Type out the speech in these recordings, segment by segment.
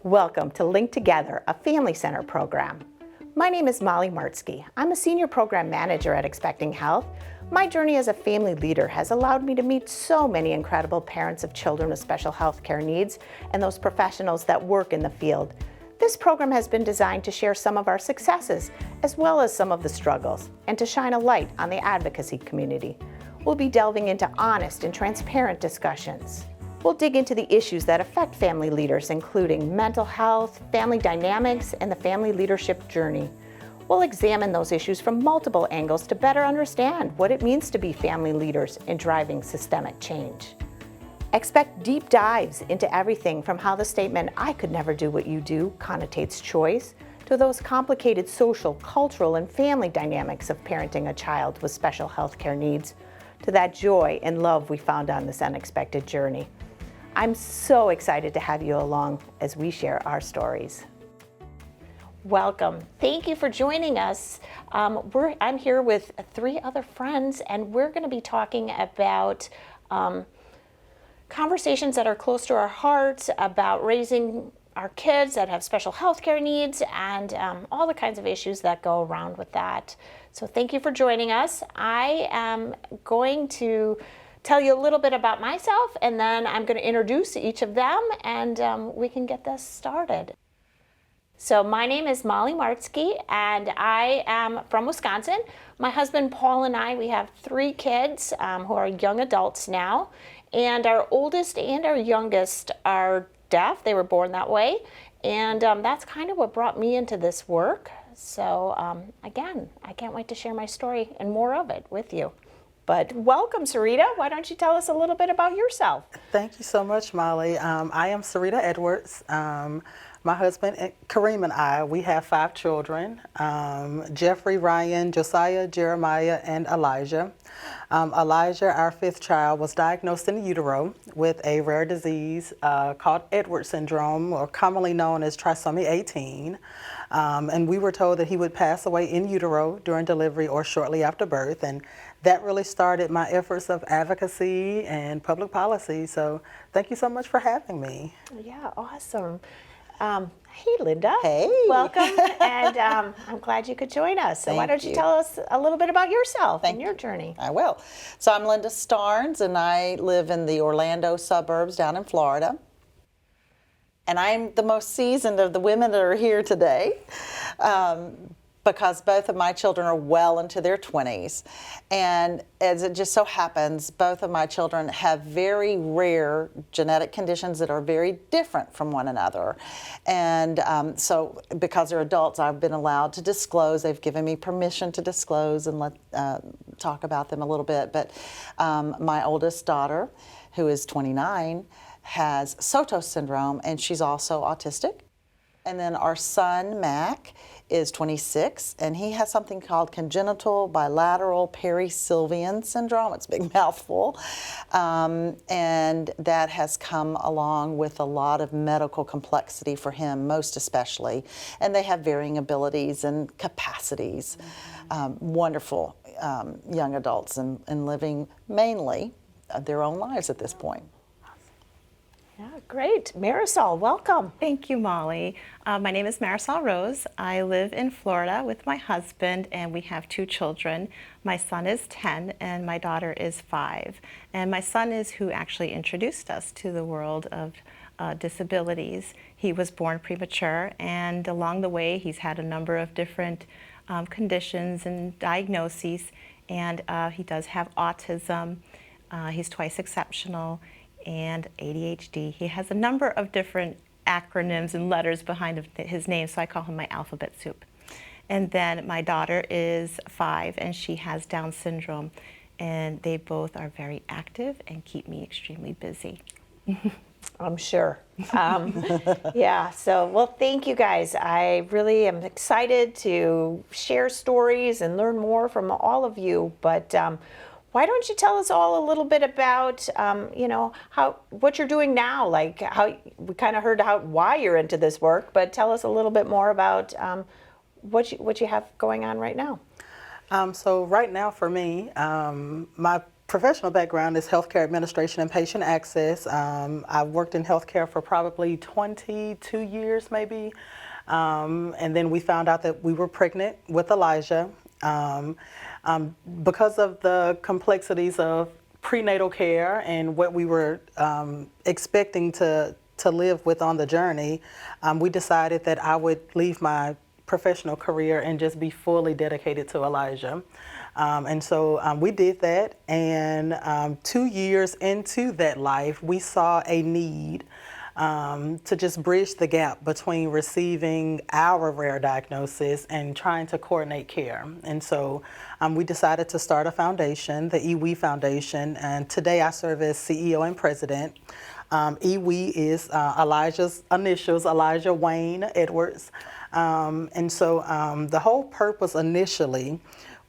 Welcome to Link Together, a family center program. My name is Molly Martsky. I'm a senior program manager at Expecting Health. My journey as a family leader has allowed me to meet so many incredible parents of children with special health care needs and those professionals that work in the field. This program has been designed to share some of our successes as well as some of the struggles and to shine a light on the advocacy community. We'll be delving into honest and transparent discussions. We'll dig into the issues that affect family leaders, including mental health, family dynamics, and the family leadership journey. We'll examine those issues from multiple angles to better understand what it means to be family leaders in driving systemic change. Expect deep dives into everything from how the statement, "I could never do what you do," connotates choice, to those complicated social, cultural, and family dynamics of parenting a child with special health care needs, to that joy and love we found on this unexpected journey. I'm so excited to have you along as we share our stories. Welcome. Thank you for joining us. I'm here with three other friends, and we're going to be talking about conversations that are close to our hearts about raising our kids that have special health care needs and all the kinds of issues that go around with that. So thank you for joining us. I am going to tell you a little bit about myself, and then I'm going to introduce each of them, and we can get this started. So my name is Molly Martsky, and I am from Wisconsin. My husband Paul and I, we have three kids who are young adults now, and our oldest and our youngest are deaf. They were born that way, and that's kind of what brought me into this work. So again, I can't wait to share my story and more of it with you. But welcome, Sarita. Why don't you tell us a little bit about yourself? Thank you so much, Molly. I am Sarita Edwards. My husband, Kareem, and I, we have 5 children, Jeffrey, Ryan, Josiah, Jeremiah, and Elijah. Elijah, our 5th child, was diagnosed in utero with a rare disease called Edwards syndrome, or commonly known as trisomy 18. And we were told that he would pass away in utero during delivery or shortly after birth. And that really started my efforts of advocacy and public policy. So thank you so much for having me. Yeah, awesome. Hey, Linda. Hey. Welcome, and I'm glad you could join us. So why don't you tell us a little bit about yourself and your journey? I will. So I'm Linda Starnes, and I live in the Orlando suburbs down in Florida. And I'm the most seasoned of the women that are here today because both of my children are well into their 20s. And as it just so happens, both of my children have very rare genetic conditions that are very different from one another. And so because they're adults, I've been allowed to disclose. They've given me permission to disclose and talk about them a little bit. But my oldest daughter, who is 29, has Sotos syndrome, and she's also autistic. And then our son, Mac, is 26, and he has something called congenital bilateral perisylvian syndrome. It's a big mouthful. And that has come along with a lot of medical complexity for him, most especially. And they have varying abilities and capacities. Wonderful young adults and living mainly their own lives at this point. Yeah, great. Marisol, welcome. Thank you, Molly. My name is Marisol Rose. I live in Florida with my husband, and we have 2 children. My son is 10 and my daughter is 5. And my son is who actually introduced us to the world of disabilities. He was born premature, and along the way he's had a number of different conditions and diagnoses, and he does have autism. He's twice exceptional, and ADHD. He has a number of different acronyms and letters behind his name, so I call him my alphabet soup. And then my daughter is 5, and she has Down syndrome, and they both are very active and keep me extremely busy. I'm sure. Yeah, so, well, thank you guys. I really am excited to share stories and learn more from all of you, but why don't you tell us all a little bit about, what you're doing now? Like, how we kind of heard why you're into this work, but tell us a little bit more about what you have going on right now. So right now for me, my professional background is healthcare administration and patient access. I've worked in healthcare for probably 22 years, maybe. And then we found out that we were pregnant with Elijah. Because of the complexities of prenatal care and what we were expecting to live with on the journey, we decided that I would leave my professional career and just be fully dedicated to Elijah. And so we did that, and 2 years into that life, we saw a need to just bridge the gap between receiving our rare diagnosis and trying to coordinate care. And so we decided to start a foundation, the EWE Foundation, and today I serve as CEO and president. EWE is Elijah's initials, Elijah Wayne Edwards. And so the whole purpose initially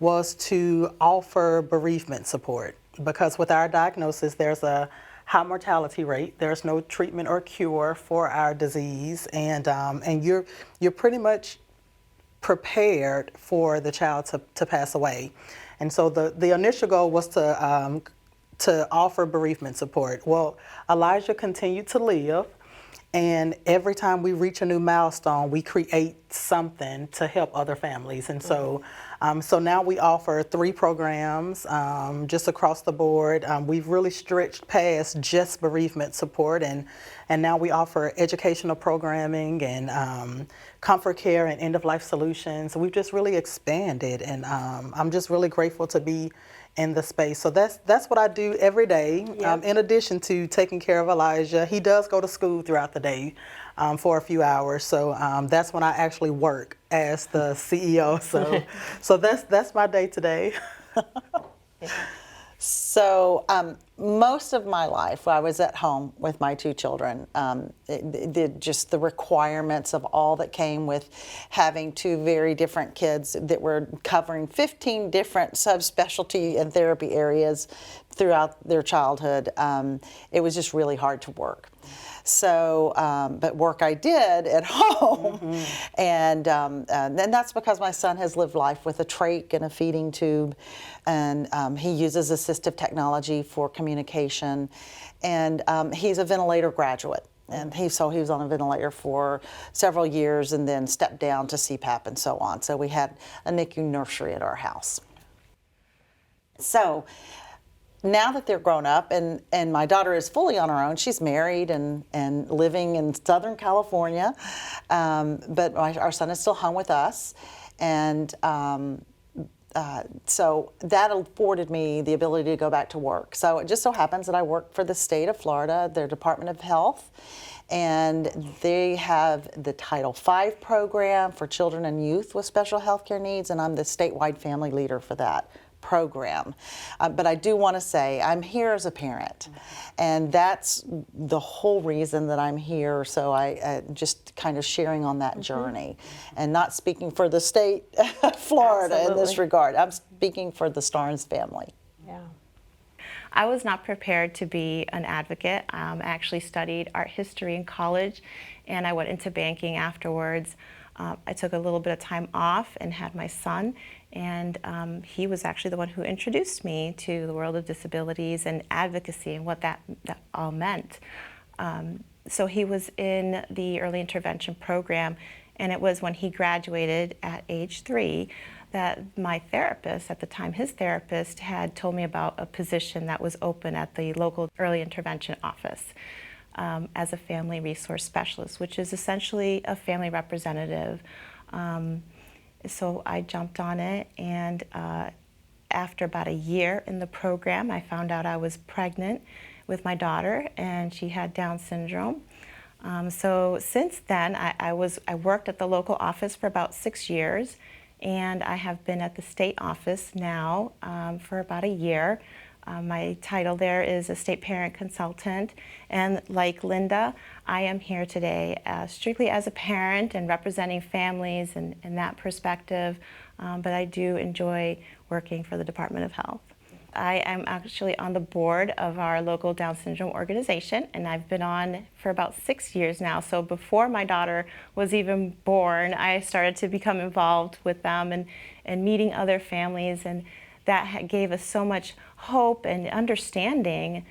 was to offer bereavement support, because with our diagnosis there's a high mortality rate. There's no treatment or cure for our disease, and you're pretty much prepared for the child to pass away. And so the initial goal was to offer bereavement support. Well, Elijah continued to live, and every time we reach a new milestone, we create something to help other families. And so so now we offer 3 programs just across the board. We've really stretched past just bereavement support, and now we offer educational programming and comfort care and end-of-life solutions. We've just really expanded, and I'm just really grateful to be in the space. So that's what I do every day. Yep. In addition to taking care of Elijah, he does go to school throughout the day for a few hours. So that's when I actually work as the CEO. So that's my day today. So most of my life, I was at home with my 2 children. Just the requirements of all that came with having 2 very different kids that were covering 15 different subspecialty and therapy areas throughout their childhood. It was just really hard to work. So, but work I did at home, and that's because my son has lived life with a trach and a feeding tube, and he uses assistive technology for communication, and he's a ventilator graduate. And he was on a ventilator for several years and then stepped down to CPAP and so on. So we had a NICU nursery at our house. So now that they're grown up and my daughter is fully on her own, she's married and living in Southern California, but our son is still home with us. And so that afforded me the ability to go back to work. So it just so happens that I work for the state of Florida, their Department of Health, and they have the Title V program for children and youth with special health care needs, and I'm the statewide family leader for that program. But I do want to say I'm here as a parent, and that's the whole reason that I'm here. So I just kind of sharing on that journey, and not speaking for the state of Florida in this regard. I'm speaking for the Starnes family. Yeah. I was not prepared to be an advocate. I actually studied art history in college, and I went into banking afterwards. I took a little bit of time off and had my son, and he was actually the one who introduced me to the world of disabilities and advocacy and what that all meant. So he was in the early intervention program, and it was when he graduated at age 3 that my therapist, at the time his therapist, had told me about a position that was open at the local early intervention office. As a family resource specialist, which is essentially a family representative. So I jumped on it, and after about a year in the program, I found out I was pregnant with my daughter, and she had Down syndrome. So since then, I worked at the local office for about 6 years, and I have been at the state office now for about a year. My title there is a state parent consultant, and like Linda, I am here today strictly as a parent and representing families and that perspective, but I do enjoy working for the Department of Health. I am actually on the board of our local Down syndrome organization, and I've been on for about 6 years now. So before my daughter was even born, I started to become involved with them and meeting other families, and that gave us so much hope and understanding.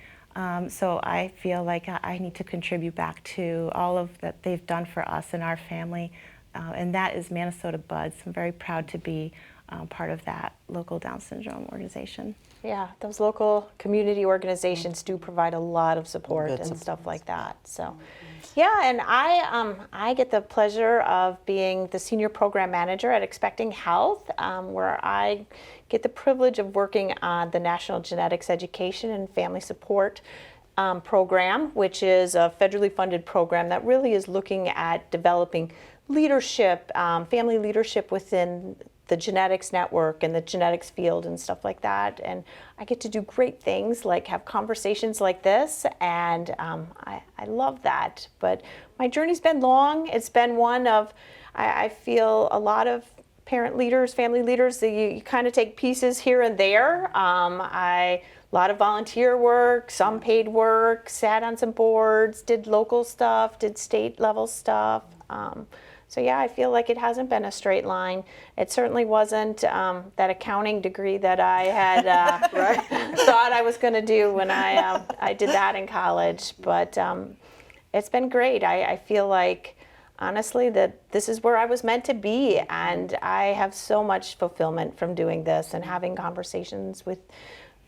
So I feel like I need to contribute back to all of that they've done for us and our family, and that is Minnesota Buds. I'm very proud to be part of that local Down syndrome organization. Yeah, those local community organizations do provide a lot of support Good and support. stuff like that. So, yeah, and I get the pleasure of being the senior program manager at Expecting Health, where I get the privilege of working on the National Genetics Education and Family Support program, which is a federally funded program that really is looking at developing leadership, family leadership within the genetics network and the genetics field and stuff like that. And I get to do great things like have conversations like this, and I love that. But my journey's been long. It's been one of, I feel a lot of parent leaders, family leaders, that you kind of take pieces here and there. A lot of volunteer work, some paid work, sat on some boards, did local stuff, did state level stuff. So yeah, I feel like it hasn't been a straight line. It certainly wasn't that accounting degree that I had thought I was going to do when I did that in college. But it's been great. I feel like, honestly, that this is where I was meant to be, and I have so much fulfillment from doing this and having conversations with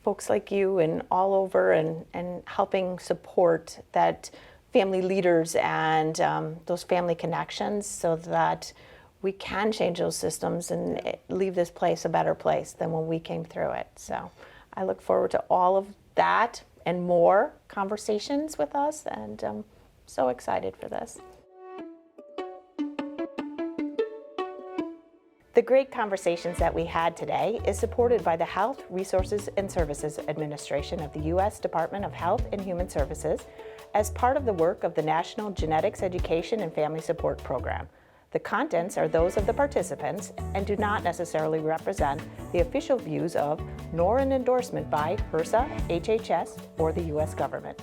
folks like you and all over, and helping support that family leaders and those family connections, so that we can change those systems and leave this place a better place than when we came through it. So I look forward to all of that and more conversations with us, and I'm so excited for this. The great conversations that we had today is supported by the Health Resources and Services Administration of the U.S. Department of Health and Human Services as part of the work of the National Genetics Education and Family Support Program. The contents are those of the participants and do not necessarily represent the official views of, nor an endorsement by HRSA, HHS, or the U.S. government.